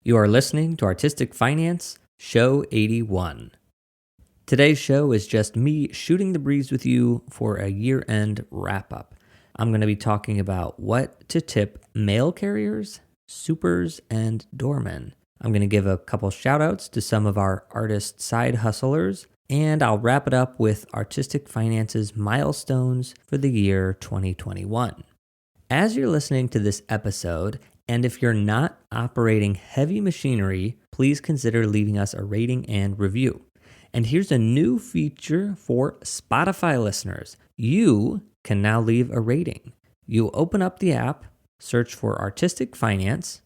You are listening to Artistic Finance, Show 81. Today's show is just me shooting the breeze with you for a year-end wrap-up. I'm going to be talking about what to tip mail carriers, supers, and doormen. I'm going to give a couple shout-outs to some of our artist side hustlers, and I'll wrap it up with Artistic Finance's milestones for the year 2021. As you're listening to this episode, and if you're not operating heavy machinery, please consider leaving us a rating and review. And here's a new feature for Spotify listeners. You can now leave a rating. You open up the app, search for Artistic Finance.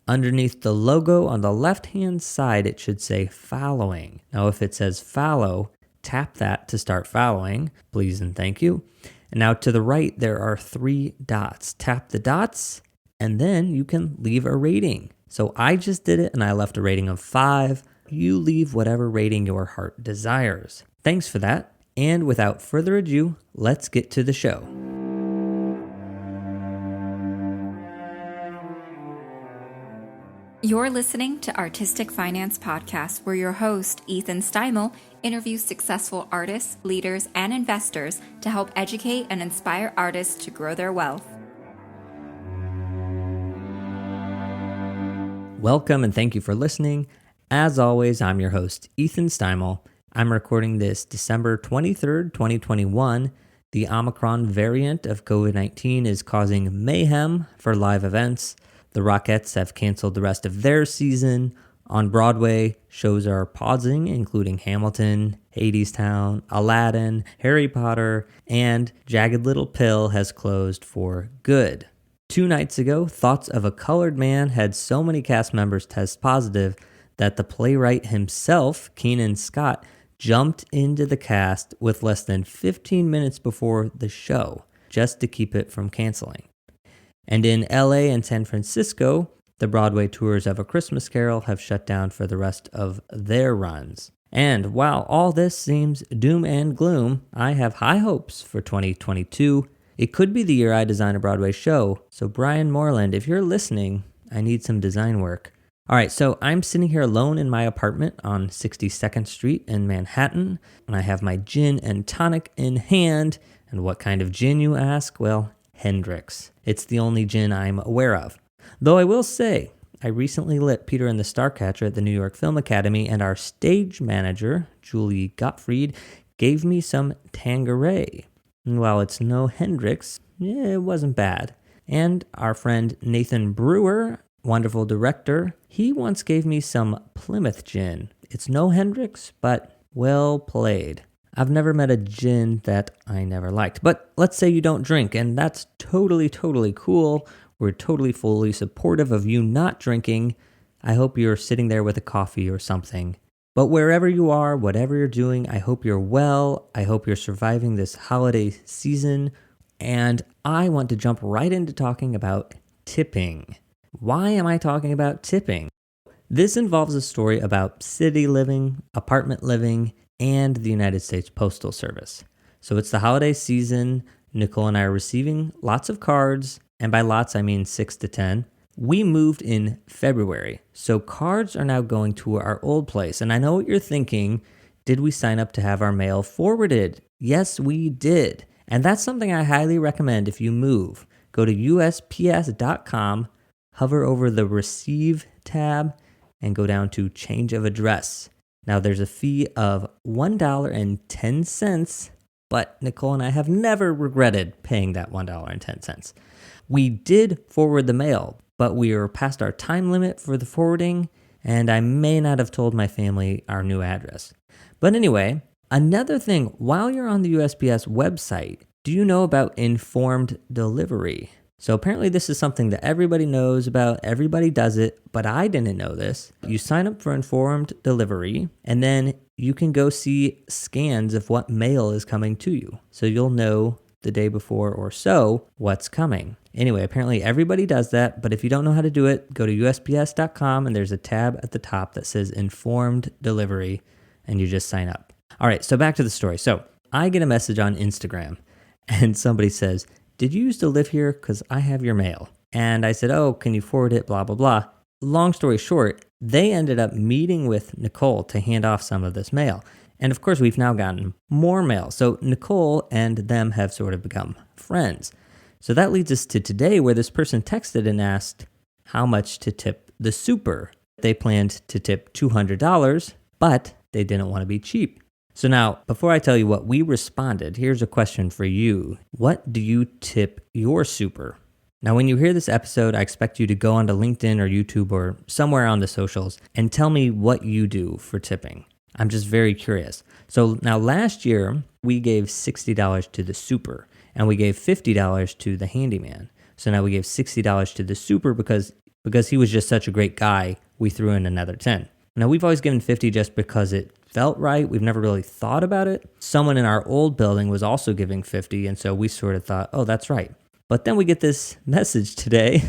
Underneath the logo on the left-hand side, it should say following. Now, if it says follow, tap that to start following, please and thank you. And now to the right, there are 3 dots. Tap the dots, and then you can leave a rating. So I just did it, and I left a rating of 5. You leave whatever rating your heart desires. Thanks for that. And without further ado, let's get to the show. You're listening to Artistic Finance Podcast, where your host, Ethan Steimel, interviews successful artists, leaders, and investors to help educate and inspire artists to grow their wealth. Welcome and thank you for listening. As always, I'm your host, Ethan Steimel. I'm recording this December 23rd, 2021. The Omicron variant of COVID-19 is causing mayhem for live events. The Rockettes have canceled the rest of their season. On Broadway, shows are pausing, including Hamilton, Hadestown, Aladdin, Harry Potter, and Jagged Little Pill has closed for good. 2 nights ago, Thoughts of a Colored Man had so many cast members test positive that the playwright himself, Keenan Scott, jumped into the cast with less than 15 minutes before the show, just to keep it from canceling. And in LA and San Francisco, the Broadway tours of A Christmas Carol have shut down for the rest of their runs. And while all this seems doom and gloom, I have high hopes for 2022. It could be the year I design a Broadway show, so Brian Moreland, if you're listening, I need some design work. All right, so I'm sitting here alone in my apartment on 62nd Street in Manhattan, and I have my gin and tonic in hand. And what kind of gin, you ask? Well, Hendrick's. It's the only gin I'm aware of. Though I will say, I recently lit Peter and the Starcatcher at the New York Film Academy, and our stage manager, Julie Gottfried, gave me some Tanqueray. And while it's no Hendrick's, it wasn't bad. And our friend Nathan Brewer, wonderful director, he once gave me some Plymouth gin. It's no Hendrick's, but well played. I've never met a gin that I never liked. But let's say you don't drink, and that's totally cool. We're totally fully supportive of you not drinking. I hope you're sitting there with a coffee or something. But wherever you are, whatever you're doing, I hope you're well. I hope you're surviving this holiday season. And I want to jump right into talking about tipping. Why am I talking about tipping? This involves a story about city living, apartment living, and the United States Postal Service. So it's the holiday season. Nicole and I are receiving lots of cards, and by lots I mean 6 to 10. We moved in February, so cards are now going to our old place. And I know what you're thinking, did we sign up to have our mail forwarded? Yes, we did. And that's something I highly recommend if you move. Go to USPS.com, hover over the Receive tab, and go down to Change of Address. Now there's a fee of $1.10, but Nicole and I have never regretted paying that $1.10. We did forward the mail, but we were past our time limit for the forwarding, and I may not have told my family our new address. But anyway, another thing, while you're on the USPS website, do you know about informed delivery? So apparently this is something that everybody knows about, everybody does it, but I didn't know this. You sign up for informed delivery, and then you can go see scans of what mail is coming to you. So you'll know the day before or so what's coming. Anyway, apparently everybody does that, but if you don't know how to do it, go to USPS.com and there's a tab at the top that says informed delivery and you just sign up. All right, so back to the story. So I get a message on Instagram and somebody says, "Did you used to live here? Because I have your mail." And I said, "Oh, can you forward it? Blah, blah, blah." long story short, they ended up meeting with Nicole to hand off some of this mail. And of course, we've now gotten more mail. So Nicole and them have sort of become friends. So that leads us to today, where this person texted and asked how much to tip the super. They planned to tip $200, but they didn't want to be cheap. So now, before I tell you what we responded, here's a question for you. What do you tip your super? Now, when you hear this episode, I expect you to go onto LinkedIn or YouTube or somewhere on the socials and tell me what you do for tipping. I'm just very curious. So now last year, we gave $60 to the super and we gave $50 to the handyman. So now we gave $60 to the super because he was just such a great guy, we threw in another 10. Now we've always given 50 just because it felt right. We've never really thought about it. Someone in our old building was also giving 50, and so we sort of thought, oh, that's right. But then we get this message today,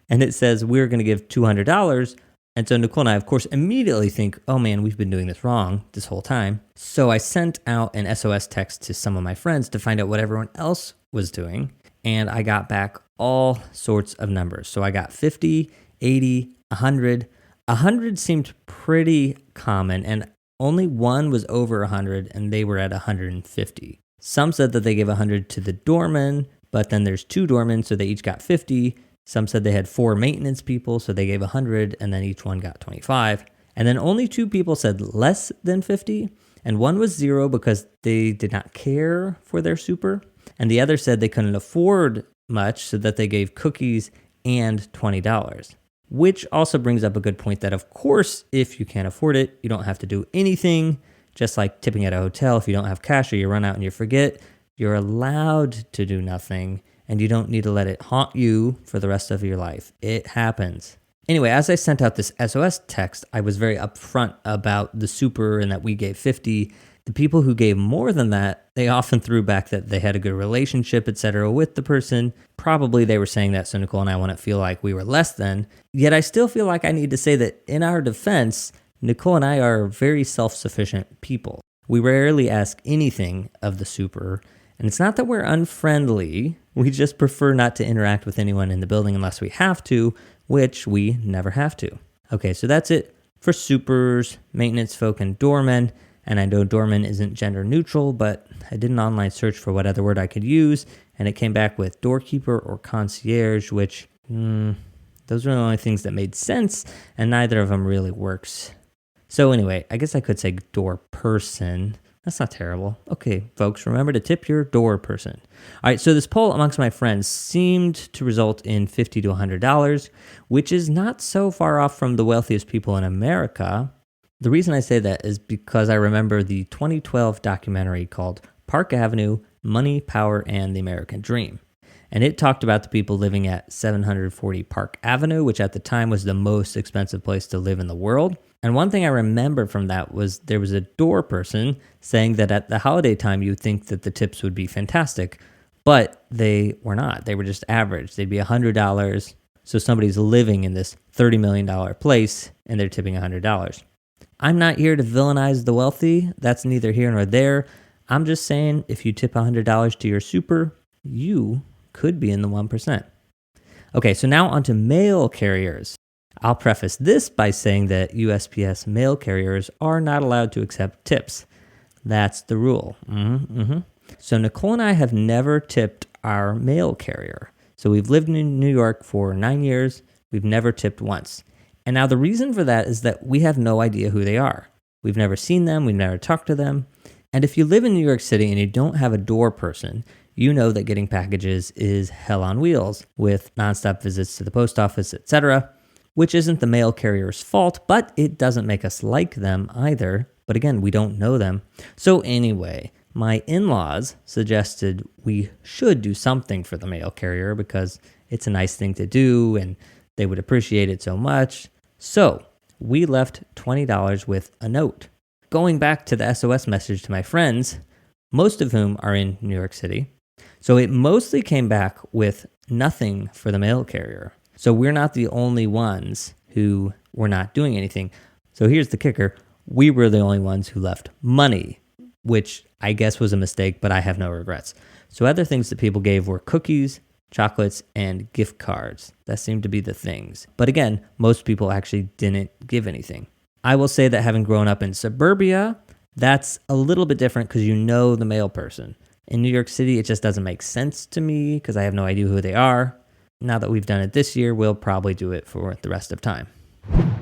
and it says we're going to give $200. And so Nicole and I, of course, immediately think, oh man, we've been doing this wrong this whole time. So I sent out an SOS text to some of my friends to find out what everyone else was doing. And I got back all sorts of numbers. So I got 50, 80, 100. 100 seemed pretty common, and only one was over 100, and they were at 150. Some said that they gave 100 to the doormen, but then there's 2 doormen, so they each got 50. Some said they had 4 maintenance people, so they gave 100, and then each one got 25. And then only 2 people said less than 50, and one was 0 because they did not care for their super, and the other said they couldn't afford much, so that they gave cookies and $20. Which also brings up a good point that, of course, if you can't afford it, you don't have to do anything. Just like tipping at a hotel, if you don't have cash or you run out and you forget, you're allowed to do nothing, and you don't need to let it haunt you for the rest of your life. It happens. Anyway, as I sent out this SOS text, I was very upfront about the super and that we gave 50. The people who gave more than that, they often threw back that they had a good relationship, etc., with the person. Probably they were saying that so Nicole and I wouldn't feel like we were less than. Yet I still feel like I need to say that in our defense, Nicole and I are very self-sufficient people. We rarely ask anything of the super, and it's not that we're unfriendly. We just prefer not to interact with anyone in the building unless we have to, which we never have to. Okay, so that's it for supers, maintenance folk, and doormen. And I know doorman isn't gender neutral, but I did an online search for what other word I could use, and it came back with doorkeeper or concierge, which, those are the only things that made sense, and neither of them really works. So anyway, I guess I could say door person. That's not terrible. Okay, folks, remember to tip your door person. All right, so this poll amongst my friends seemed to result in $50 to $100, which is not so far off from the wealthiest people in America. The reason I say that is because I remember the 2012 documentary called Park Avenue, Money, Power, and the American Dream. And it talked about the people living at 740 Park Avenue, which at the time was the most expensive place to live in the world. And one thing I remember from that was there was a door person saying that at the holiday time, you'd think that the tips would be fantastic, but they were not. They were just average. They'd be $100. So somebody's living in this $30 million place and they're tipping $100. I'm not here to villainize the wealthy. That's neither here nor there. I'm just saying if you tip $100 to your super, you could be in the 1%. Okay, so now on to mail carriers. I'll preface this by saying that USPS mail carriers are not allowed to accept tips. That's the rule. So Nicole and I have never tipped our mail carrier. So we've lived in New York for 9 years. We've never tipped once. And now the reason for that is that we have no idea who they are. We've never seen them. We've never talked to them. And if you live in New York City and you don't have a door person, you know that getting packages is hell on wheels with nonstop visits to the post office, etc., which isn't the mail carrier's fault, but it doesn't make us like them either. But again, we don't know them. So anyway, my in-laws suggested we should do something for the mail carrier because it's a nice thing to do and they would appreciate it so much. So we left $20 with a note. Going back to the SOS message to my friends, most of whom are in New York City. So it mostly came back with nothing for the mail carrier. So we're not the only ones who were not doing anything. So here's the kicker. We were the only ones who left money, which I guess was a mistake, but I have no regrets. So other things that people gave were cookies, chocolates, and gift cards. That seemed to be the things. But again, most people actually didn't give anything. I will say that having grown up in suburbia, that's a little bit different because you know the mail person. In New York City, it just doesn't make sense to me because I have no idea who they are. Now that we've done it this year, we'll probably do it for the rest of time.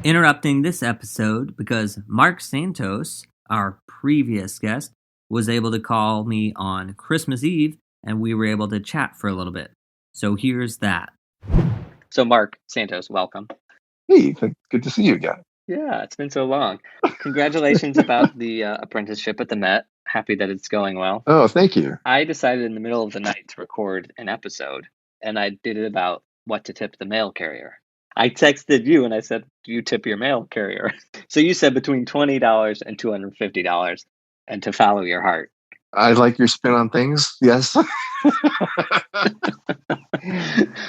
Interrupting this episode because Marc Santos, our previous guest, was able to call me on Christmas Eve and we were able to chat for a little bit. So here's that. So Marc Santos, welcome. Hey, good to see you again. Yeah, it's been so long. Congratulations about the apprenticeship at the Met. Happy that it's going well. Oh, thank you. I decided in the middle of the night to record an episode, and I did it about what to tip the mail carrier. I texted you and I said, do you tip your mail carrier? So you said between $20 and $250 and to follow your heart. I like your spin on things. Yes.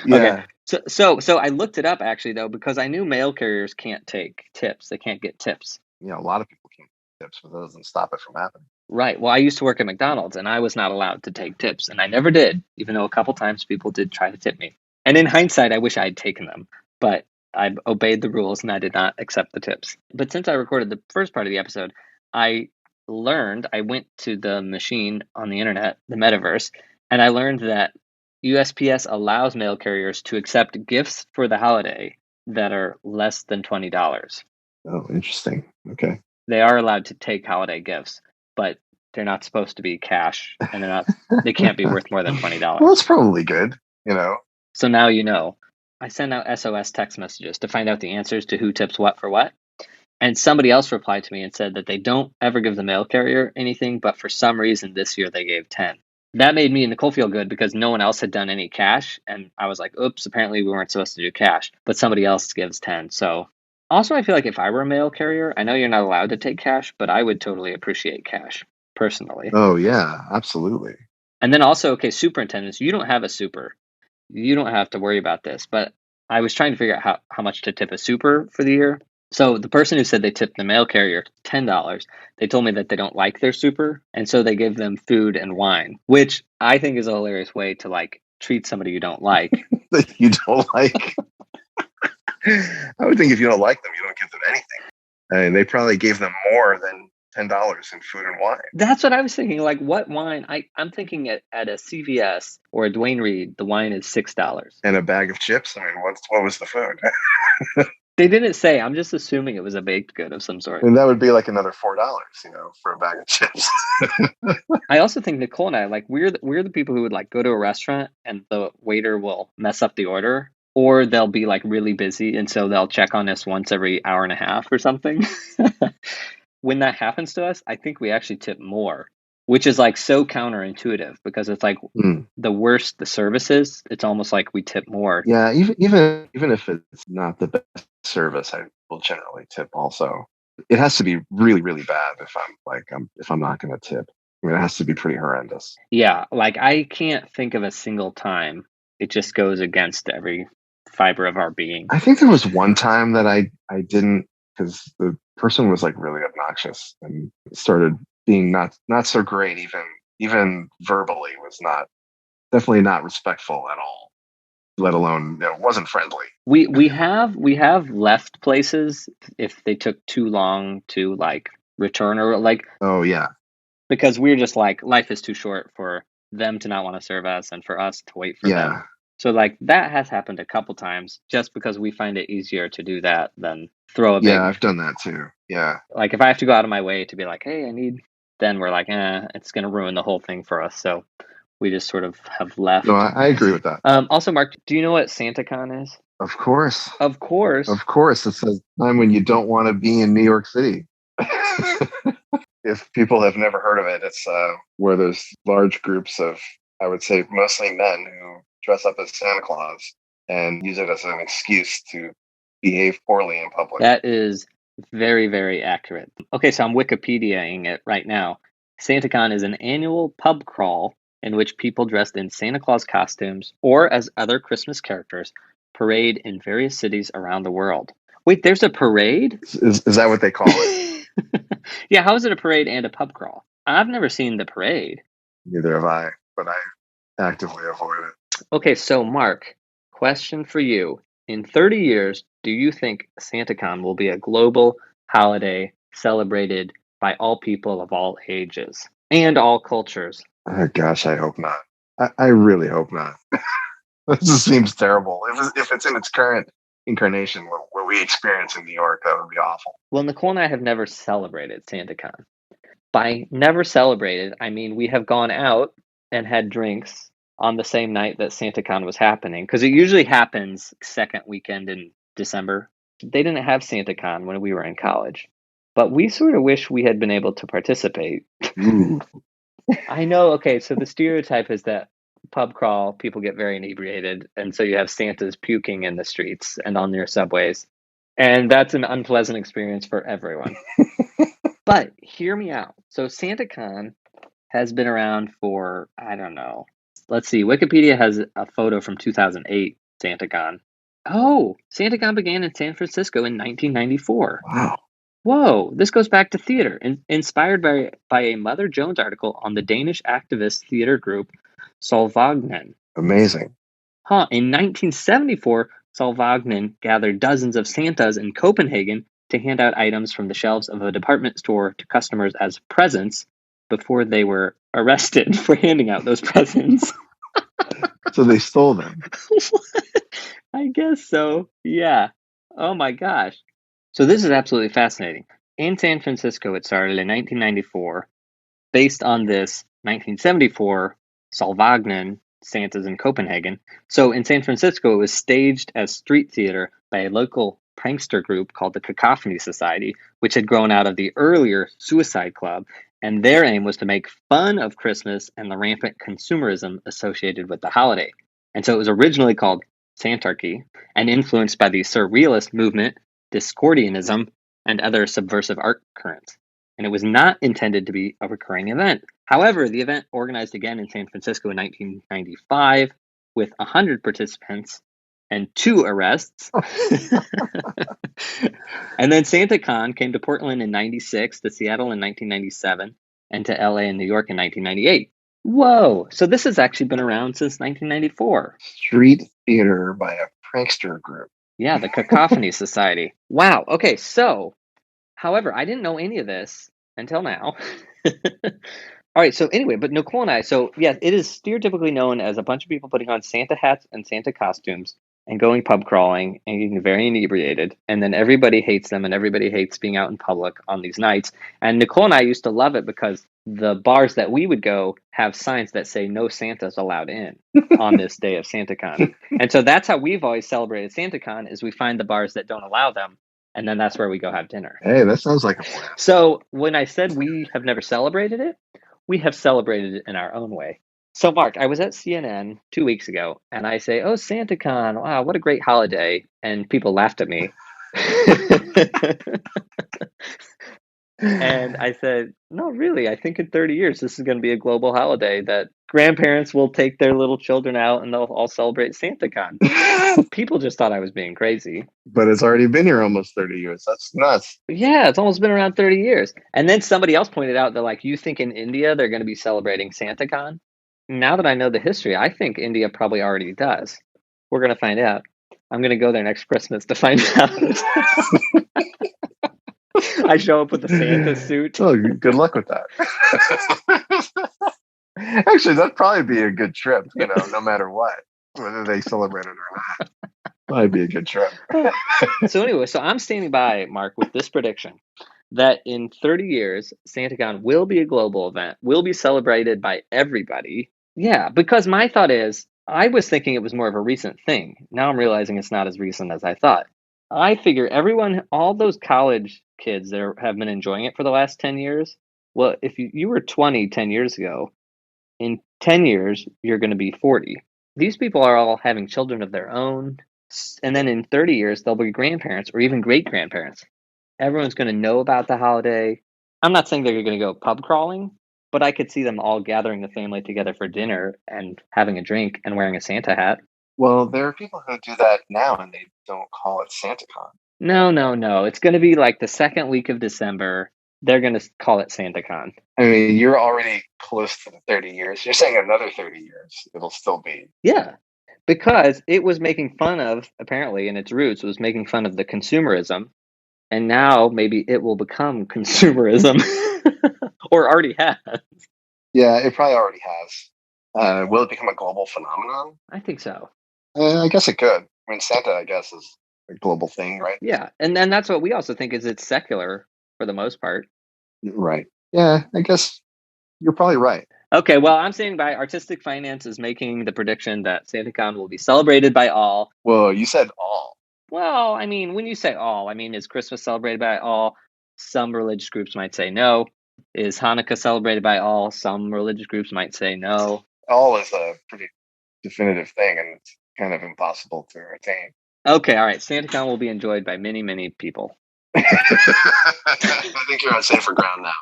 Yeah. Okay. So I looked it up actually though, because I knew mail carriers can't take tips. They can't get tips. You know, a lot of people can't get tips, but that doesn't stop it from happening. Right. Well, I used to work at McDonald's and I was not allowed to take tips, and I never did, even though a couple times people did try to tip me. And in hindsight, I wish I had taken them, but I obeyed the rules and I did not accept the tips. But since I recorded the first part of the episode, I went to the machine on the internet, the metaverse, and I learned that USPS allows mail carriers to accept gifts for the holiday that are less than $20. Oh, interesting. Okay. They are allowed to take holiday gifts, but they're not supposed to be cash, and they can't be worth more than $20. Well, it's probably good, you know. So now you know. I send out SOS text messages to find out the answers to who tips what for what. And somebody else replied to me and said that they don't ever give the mail carrier anything, but for some reason this year they gave 10. That made me and Nicole feel good because no one else had done any cash. And I was like, oops, apparently we weren't supposed to do cash, but somebody else gives 10. So also, I feel like if I were a mail carrier, I know you're not allowed to take cash, but I would totally appreciate cash personally. Oh, yeah, absolutely. And then also, okay, superintendents, you don't have a super. You don't have to worry about this, but I was trying to figure out how much to tip a super for the year. So the person who said they tipped the mail carrier $10, they told me that they don't like their super, and so they give them food and wine, which I think is a hilarious way to like treat somebody you don't like. That you don't like. I would think if you don't like them, you don't give them anything. I mean, they probably gave them more than $10 in food and wine. That's what I was thinking. Like, what wine? I'm thinking at a CVS or a Duane Reade, the wine is $6. And a bag of chips. I mean, what was the food? They didn't say. I'm just assuming it was a baked good of some sort. And that would be like another $4, you know, for a bag of chips. I also think Nicole and I, like, we're the people who would like go to a restaurant and the waiter will mess up the order, or they'll be like really busy, and so they'll check on us once every hour and a half or something. When that happens to us, I think we actually tip more, which is like so counterintuitive because it's like the worse the service is, it's almost like we tip more. Yeah, even if it's not the best service, I will generally tip also. It has to be really, really bad if I'm not going to tip. I mean, it has to be pretty horrendous. Yeah, like I can't think of a single time. It just goes against every fiber of our being. I think there was one time that I didn't, because the person was like really obnoxious and started being not so great, even verbally, was definitely not respectful at all, let alone, you know, wasn't friendly. We have left places if they took too long to like return, or like, oh yeah, because we're just like, life is too short for them to not want to serve us and for us to wait for them. So like that has happened a couple times just because we find it easier to do that than throw a big... Yeah, I've done that too. Yeah. Like if I have to go out of my way to be like, hey, then we're like, it's going to ruin the whole thing for us. So we just sort of have left. No, I agree with that. Also, Marc, do you know what Santacon is? Of course. Of course. Of course. It's a time when you don't want to be in New York City. If people have never heard of it, it's where there's large groups of, I would say, mostly men who dress up as Santa Claus and use it as an excuse to behave poorly in public. That is very, very accurate. Okay, so I'm Wikipediaing it right now. Santacon is an annual pub crawl in which people dressed in Santa Claus costumes or as other Christmas characters parade in various cities around the world. Wait, there's a parade? Is that what they call it? Yeah, how is it a parade and a pub crawl? I've never seen the parade. Neither have I, but I actively avoid it. Okay, so Mark, question for you. In 30 years, do you think Santacon will be a global holiday celebrated by all people of all ages and all cultures? Oh gosh, I hope not. I really hope not. This just seems terrible. If it's in its current incarnation, what we experience in New York, that would be awful. Well, Nicole and I have never celebrated Santacon. By never celebrated, I mean we have gone out and had drinks on the same night that Santacon was happening, because it usually happens second weekend in December. They didn't have Santacon when we were in college, but we sort of wish we had been able to participate. Ooh. I know, okay, so the stereotype is that pub crawl, people get very inebriated, and so you have Santas puking in the streets and on their subways. And that's an unpleasant experience for everyone. But hear me out. So Santacon has been around for, I don't know. Let's see. Wikipedia has a photo from 2008, Santacon. Oh, Santacon began in San Francisco in 1994. Wow. Whoa, this goes back to theater, inspired by a Mother Jones article on the Danish activist theater group Solvagnen. Amazing. In 1974, Solvagnen gathered dozens of Santas in Copenhagen to hand out items from the shelves of a department store to customers as presents before they were arrested for handing out those presents. So they stole them. I guess so. Yeah. Oh my gosh. So this is absolutely fascinating. In San Francisco, it started in 1994. Based on this 1974 Solvagnen Santas in Copenhagen. So in San Francisco, it was staged as street theater by a local prankster group called the Cacophony Society, which had grown out of the earlier Suicide Club, and their aim was to make fun of Christmas and the rampant consumerism associated with the holiday. And so it was originally called Santarchy and influenced by the Surrealist movement, Discordianism, and other subversive art currents. And it was not intended to be a recurring event. However, the event organized again in San Francisco in 1995 with 100 participants and 2 arrests. And then Santacon came to Portland in 96, to Seattle in 1997, and to LA and New York in 1998. Whoa! So this has actually been around since 1994. Street theater by a prankster group. Yeah, the Cacophony Society. Wow. Okay, so, however, I didn't know any of this until now. All right, so anyway, but Nicole and I, so yeah, it is stereotypically known as a bunch of people putting on Santa hats and Santa costumes and going pub crawling and getting very inebriated. And then everybody hates them and everybody hates being out in public on these nights. And Nicole and I used to love it because the bars that we would go have signs that say no Santas allowed in on this day of Santacon. And so that's how we've always celebrated Santacon, is we find the bars that don't allow them. And then that's where we go have dinner. Hey, that sounds like a plan. So when I said we have never celebrated it, we have celebrated it in our own way. So, Mark, I was at CNN 2 weeks ago, and I say, "Oh, Santacon! Wow, what a great holiday!" And people laughed at me. And I said, "No, really. I think in 30 years, this is going to be a global holiday that grandparents will take their little children out, and they'll all celebrate Santacon." People just thought I was being crazy. But it's already been here almost 30 years. That's nuts. Yeah, it's almost been around 30 years. And then somebody else pointed out that, like, you think in India they're going to be celebrating Santacon? Now that I know the history, I think India probably already does. We're going to find out. I'm going to go there next Christmas to find out. I show up with the Santa suit. Oh, good luck with that. Actually, that'd probably be a good trip, no matter what, whether they celebrate it or not. Might be a good trip. So anyway, so I'm standing by, Mark, with this prediction that in 30 years, Santacon will be a global event, will be celebrated by everybody. Yeah, because my thought is, I was thinking it was more of a recent thing. Now I'm realizing it's not as recent as I thought. I figure everyone, all those college kids that have been enjoying it for the last 10 years, well, if you were 20 10 years ago, in 10 years, you're going to be 40. These people are all having children of their own. And then in 30 years, they'll be grandparents or even great-grandparents. Everyone's going to know about the holiday. I'm not saying they're going to go pub crawling, but I could see them all gathering the family together for dinner and having a drink and wearing a Santa hat. Well, there are people who do that now and they don't call it Santacon. No. It's going to be like the second week of December. They're going to call it Santacon. I mean, you're already close to the 30 years. You're saying another 30 years, it'll still be. Yeah. Because it was making fun of, apparently in its roots, was making fun of the consumerism. And now maybe it will become consumerism. Or already has. Yeah, it probably already has. Will it become a global phenomenon? I think so. I guess it could. I mean, Santa, I guess, is a global thing, right? Yeah. And then that's what we also think is it's secular for the most part. Right. Yeah, I guess you're probably right. Okay, well, I'm saying by Artistic Finance is making the prediction that Santacon will be celebrated by all. Well, you said all. Well, I mean, when you say all, I mean, is Christmas celebrated by all? Some religious groups might say no. Is Hanukkah celebrated by all? Some religious groups might say no. All is a pretty definitive thing, and it's kind of impossible to attain. Okay, all right. Santacon will be enjoyed by many, many people. I think you're on safer ground now.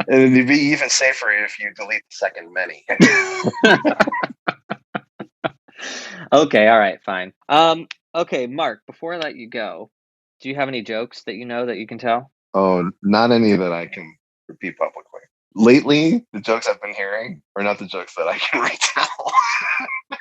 And it'd be even safer if you delete the second many. Okay, all right, fine. Okay, Marc, before I let you go, do you have any jokes that you know that you can tell? Oh, not any that I can repeat publicly. Lately, the jokes I've been hearing are not the jokes that I can retell.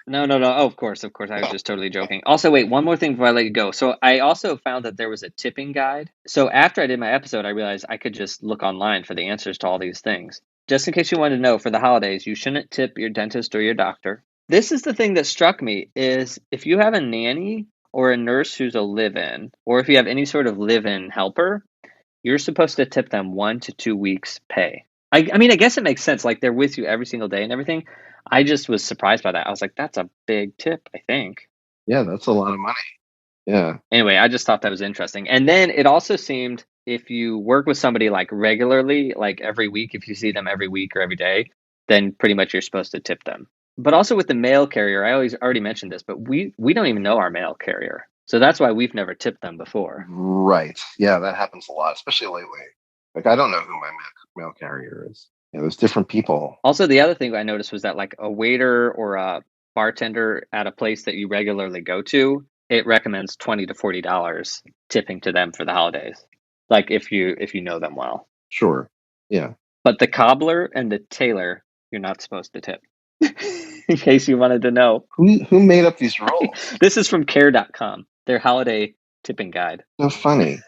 No. Oh, of course. I was just totally joking. Also, wait, one more thing before I let you go. So I also found that there was a tipping guide. So after I did my episode, I realized I could just look online for the answers to all these things. Just in case you wanted to know, for the holidays, you shouldn't tip your dentist or your doctor. This is the thing that struck me is if you have a nanny or a nurse who's a live-in, or if you have any sort of live-in helper, you're supposed to tip them 1 to 2 weeks pay. I mean, I guess it makes sense. Like they're with you every single day and everything. I just was surprised by that. I was like, that's a big tip, I think. Yeah, that's a lot of money. Yeah. Anyway, I just thought that was interesting. And then it also seemed if you work with somebody like regularly, like every week, if you see them every week or every day, then pretty much you're supposed to tip them. But also with the mail carrier, I already mentioned this, but we don't even know our mail carrier. So that's why we've never tipped them before. Right. Yeah, that happens a lot, especially lately. Like, I don't know who my mail carrier is. Yeah, there's different people. Also, the other thing I noticed was that like a waiter or a bartender at a place that you regularly go to, it recommends $20 to $40 tipping to them for the holidays. Like if you know them well. Sure. Yeah. But the cobbler and the tailor, you're not supposed to tip. In case you wanted to know. Who made up these rules? This is from care.com, their holiday tipping guide. So funny.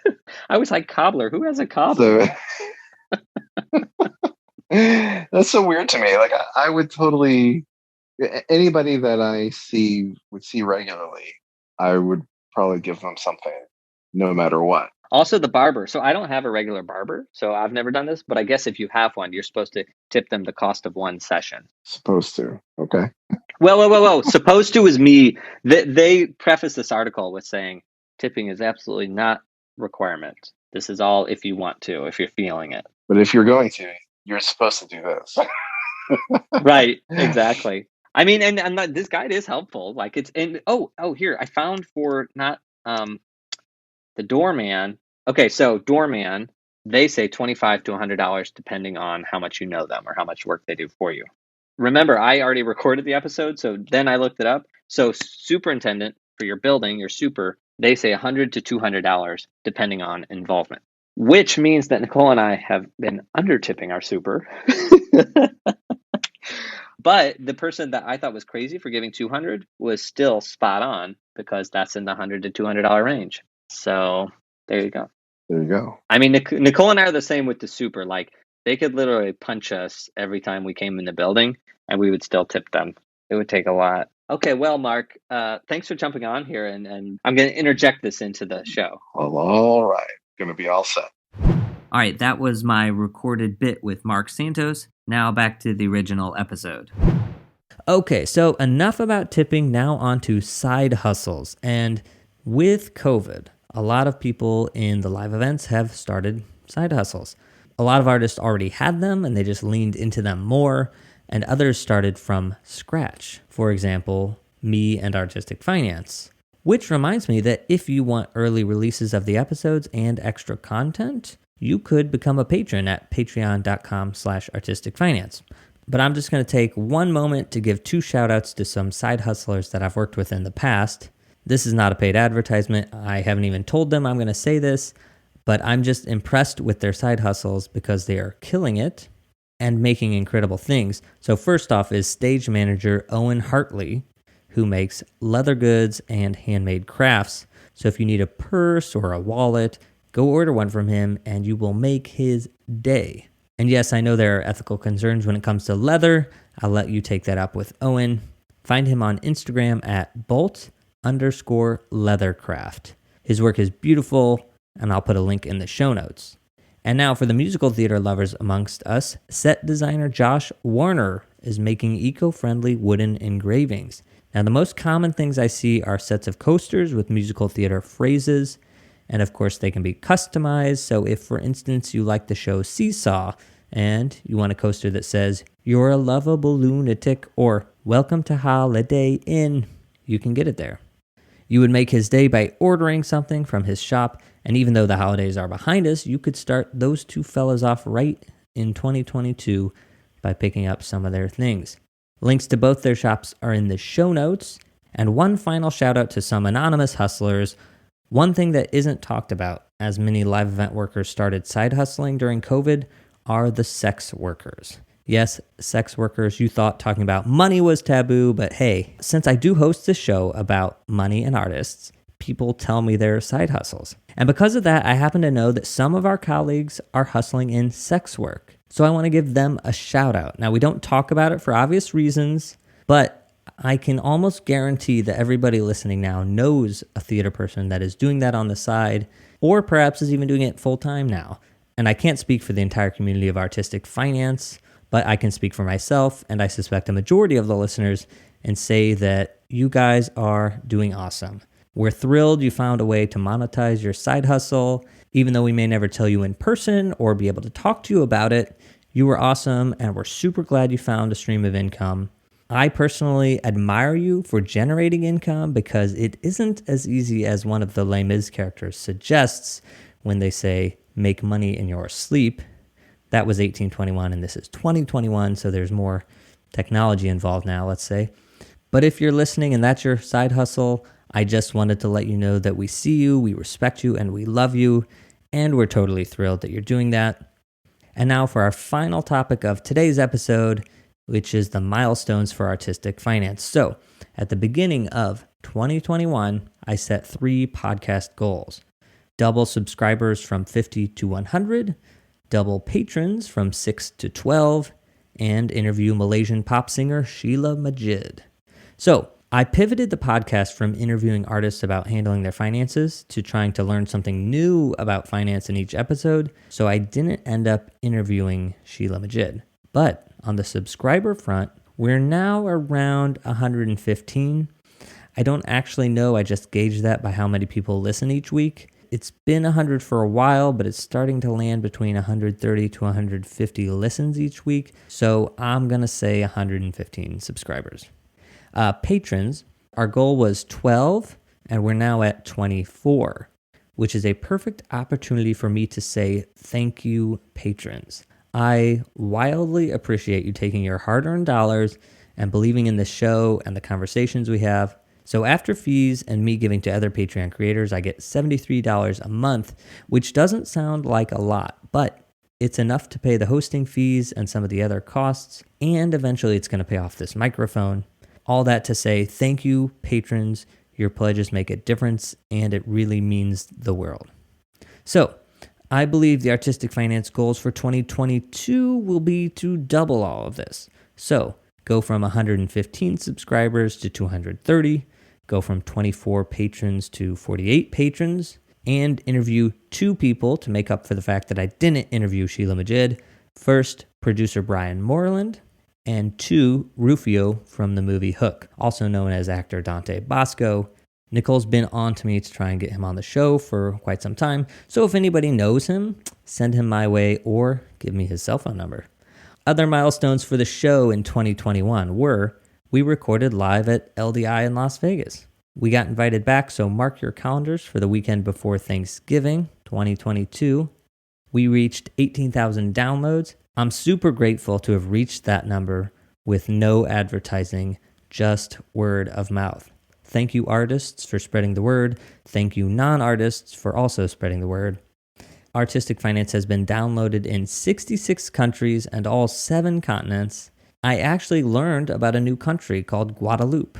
I was like, cobbler, who has a cobbler? That's so weird to me. Like I would totally, anybody that I would see regularly, I would probably give them something no matter what. Also the barber. So I don't have a regular barber, so I've never done this, but I guess if you have one, you're supposed to tip them the cost of one session. Supposed to. Okay. Well. Supposed to is me. They preface this article with saying tipping is absolutely not requirement. This is all if you want to, if you're feeling it. But if you're going to, you're supposed to do this. Right. Exactly. I mean, and this guide is helpful. Like it's in. Oh, here I found for not the doorman. Okay, so doorman, they say $25 to $100 depending on how much you know them or how much work they do for you. Remember, I already recorded the episode, so then I looked it up. So superintendent for your building, your super, they say $100 to $200 depending on involvement, which means that Nicole and I have been under-tipping our super. But the person that I thought was crazy for giving $200 was still spot on because that's in the $100 to $200 range. So there you go. There you go. I mean, Nicole and I are the same with the super. Like they could literally punch us every time we came in the building and we would still tip them. It would take a lot. Okay, well, Marc, thanks for jumping on here. And I'm going to interject this into the show. Well, all right. Going to be all set. All right, that was my recorded bit with Marc Santos. Now back to the original episode. Okay, so enough about tipping, now on to side hustles. And with COVID, a lot of people in the live events have started side hustles. A lot of artists already had them and they just leaned into them more, and others started from scratch. For example, me and Artistic Finance. Which reminds me that if you want early releases of the episodes and extra content, you could become a patron at patreon.com/artisticfinance. But I'm just going to take one moment to give 2 shout outs to some side hustlers that I've worked with in the past. This is not a paid advertisement. I haven't even told them I'm going to say this, but I'm just impressed with their side hustles because they are killing it. and making incredible things. So first off is stage manager Oeghan Hartley, who makes leather goods and handmade crafts. So if you need a purse or a wallet, go order one from him and you will make his day. And yes, I know there are ethical concerns when it comes to leather. I'll let you take that up with Owen. Find him on Instagram at bolt_leathercraft. His work is beautiful, and I'll put a link in the show notes. And now for the musical theater lovers amongst us, set designer Josh Warner is making eco-friendly wooden engravings. Now, the most common things I see are sets of coasters with musical theater phrases, and of course they can be customized. So if, for instance, you like the show Seesaw and you want a coaster that says, "You're a lovable lunatic," or "Welcome to Holiday Inn," you can get it there. You would make his day by ordering something from his shop, and even though the holidays are behind us, you could start those two fellas off right in 2022 by picking up some of their things. Links to both their shops are in the show notes. And one final shout out to some anonymous hustlers. One thing that isn't talked about as many live event workers started side hustling during COVID are the sex workers. Yes, sex workers, you thought talking about money was taboo, but hey, since I do host this show about money and artists, people tell me their side hustles. And because of that, I happen to know that some of our colleagues are hustling in sex work. So I want to give them a shout out. Now, we don't talk about it for obvious reasons, but I can almost guarantee that everybody listening now knows a theater person that is doing that on the side, or perhaps is even doing it full time now. And I can't speak for the entire community of artistic finance, but I can speak for myself, and I suspect a majority of the listeners, and say that you guys are doing awesome. We're thrilled you found a way to monetize your side hustle. Even though we may never tell you in person or be able to talk to you about it, you were awesome, and we're super glad you found a stream of income. I personally admire you for generating income because it isn't as easy as one of the Les Mis characters suggests when they say, make money in your sleep. That was 1821 and this is 2021, so there's more technology involved now, let's say. But if you're listening and that's your side hustle, I just wanted to let you know that we see you, we respect you, and we love you, and we're totally thrilled that you're doing that. And now for our final topic of today's episode, which is the milestones for artistic finance. So at the beginning of 2021, I set 3 podcast goals. Double subscribers from 50 to 100, double patrons from 6 to 12, and interview Malaysian pop singer Sheila Majid. So I pivoted the podcast from interviewing artists about handling their finances to trying to learn something new about finance in each episode, so I didn't end up interviewing Sheila Majid. But on the subscriber front, we're now around 115. I don't actually know, I just gauged that by how many people listen each week. It's been 100 for a while, but it's starting to land between 130 to 150 listens each week, so I'm going to say 115 subscribers. Patrons, our goal was 12, and we're now at 24, which is a perfect opportunity for me to say thank you, patrons. I wildly appreciate you taking your hard-earned dollars and believing in the show and the conversations we have. So after fees and me giving to other Patreon creators, I get $73 a month, which doesn't sound like a lot, but it's enough to pay the hosting fees and some of the other costs, and eventually it's going to pay off this microphone. All that to say, thank you, patrons. Your pledges make a difference, and it really means the world. So, I believe the artistic finance goals for 2022 will be to double all of this. So, go from 115 subscribers to 230, go from 24 patrons to 48 patrons, and interview 2 people to make up for the fact that I didn't interview Sheila Majid. First, producer Brian Moreland, and 2, Rufio from the movie Hook, also known as actor Dante Bosco. Nicole's been on to me to try and get him on the show for quite some time, so if anybody knows him, send him my way or give me his cell phone number. Other milestones for the show in 2021 were, we recorded live at LDI in Las Vegas. We got invited back, so mark your calendars for the weekend before Thanksgiving 2022. We reached 18,000 downloads. I'm super grateful to have reached that number with no advertising, just word of mouth. Thank you, artists, for spreading the word. Thank you, non-artists, for also spreading the word. Artistic Finance has been downloaded in 66 countries and all 7 continents. I actually learned about a new country called Guadeloupe.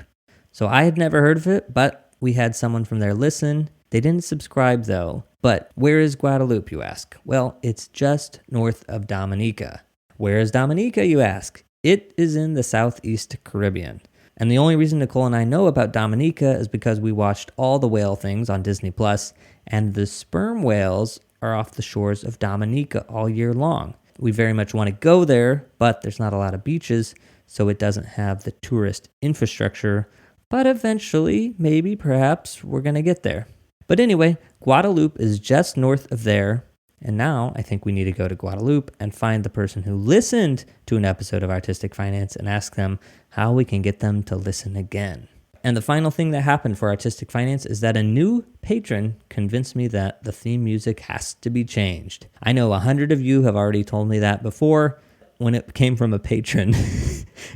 So I had never heard of it, but we had someone from there listen. They didn't subscribe though. But where is Guadeloupe, you ask? Well, it's just north of Dominica. Where is Dominica, you ask? It is in the Southeast Caribbean. And the only reason Nicole and I know about Dominica is because we watched all the whale things on Disney Plus, and the sperm whales are off the shores of Dominica all year long. We very much want to go there, but there's not a lot of beaches, so it doesn't have the tourist infrastructure. But eventually, maybe, perhaps, we're going to get there. But anyway, Guadeloupe is just north of there. And now I think we need to go to Guadeloupe and find the person who listened to an episode of Artistic Finance and ask them how we can get them to listen again. And the final thing that happened for Artistic Finance is that a new patron convinced me that the theme music has to be changed. I know 100 of you have already told me that before. When it came from a patron,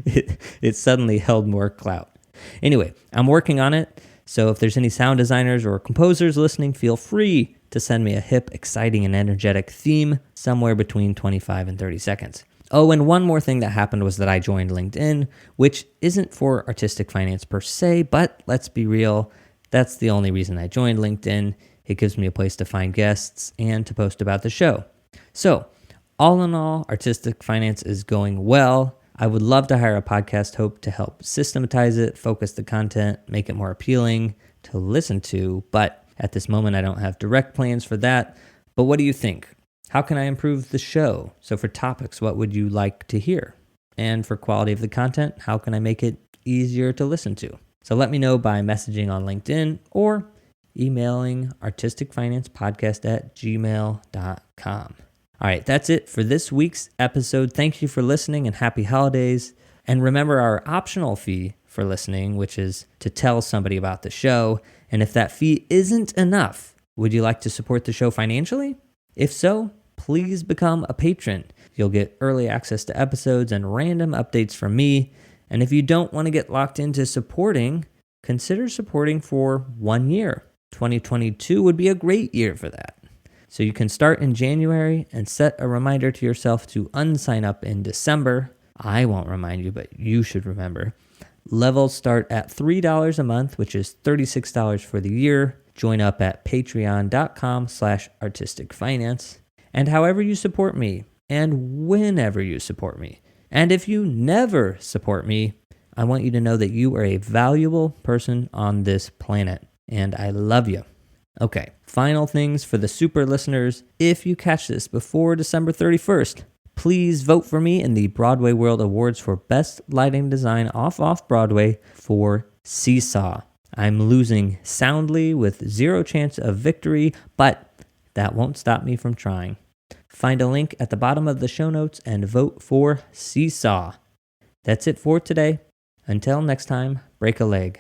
it suddenly held more clout. Anyway, I'm working on it. So if there's any sound designers or composers listening, feel free to send me a hip, exciting, and energetic theme somewhere between 25 and 30 seconds. Oh, and one more thing that happened was that I joined LinkedIn, which isn't for Artistic Finance per se, but let's be real, that's the only reason I joined LinkedIn. It gives me a place to find guests and to post about the show. So, all in all, Artistic Finance is going well. I would love to hire a podcast host to help systematize it, focus the content, make it more appealing to listen to, but at this moment I don't have direct plans for that. But what do you think? How can I improve the show? So for topics, what would you like to hear? And for quality of the content, how can I make it easier to listen to? So let me know by messaging on LinkedIn or emailing artisticfinancepodcast@gmail.com. All right, that's it for this week's episode. Thank you for listening and happy holidays. And remember our optional fee for listening, which is to tell somebody about the show. And if that fee isn't enough, would you like to support the show financially? If so, please become a patron. You'll get early access to episodes and random updates from me. And if you don't want to get locked into supporting, consider supporting for 1 year. 2022 would be a great year for that. So you can start in January and set a reminder to yourself to unsign up in December. I won't remind you, but you should remember. Levels start at $3 a month, which is $36 for the year. Join up at patreon.com/artisticfinance. And however you support me, and whenever you support me. And if you never support me, I want you to know that you are a valuable person on this planet. And I love you. Okay, final things for the super listeners. If you catch this before December 31st, please vote for me in the Broadway World Awards for Best Lighting Design Off-Broadway for Seesaw. I'm losing soundly with 0 chance of victory, but that won't stop me from trying. Find a link at the bottom of the show notes and vote for Seesaw. That's it for today. Until next time, break a leg.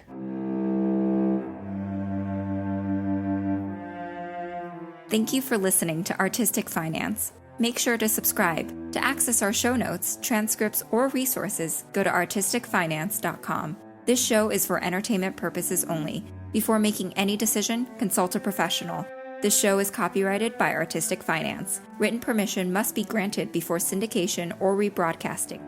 Thank you for listening to Artistic Finance. Make sure to subscribe. To access our show notes, transcripts, or resources, go to artisticfinance.com. This show is for entertainment purposes only. Before making any decision, consult a professional. This show is copyrighted by Artistic Finance. Written permission must be granted before syndication or rebroadcasting.